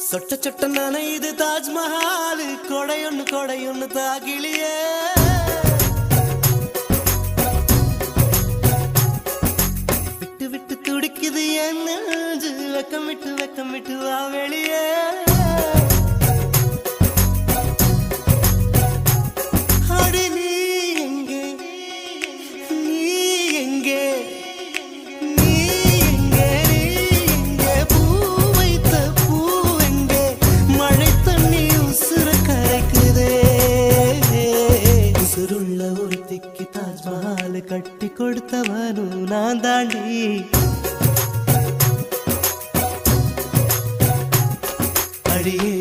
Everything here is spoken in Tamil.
சொட்ட சொட்ட நனையுது தாஜ்மஹால் கொடையொன்னு தாகிலியே விட்டு விட்டு துடிக்குது என் நெஞ்சு வெக்கம் விட்டு வா வெளியே அடி நீ எங்கே நீ எங்கே தாஜ்மஹால் கட்டி கொடுத்தவனும் நான் தாண்டி அடியே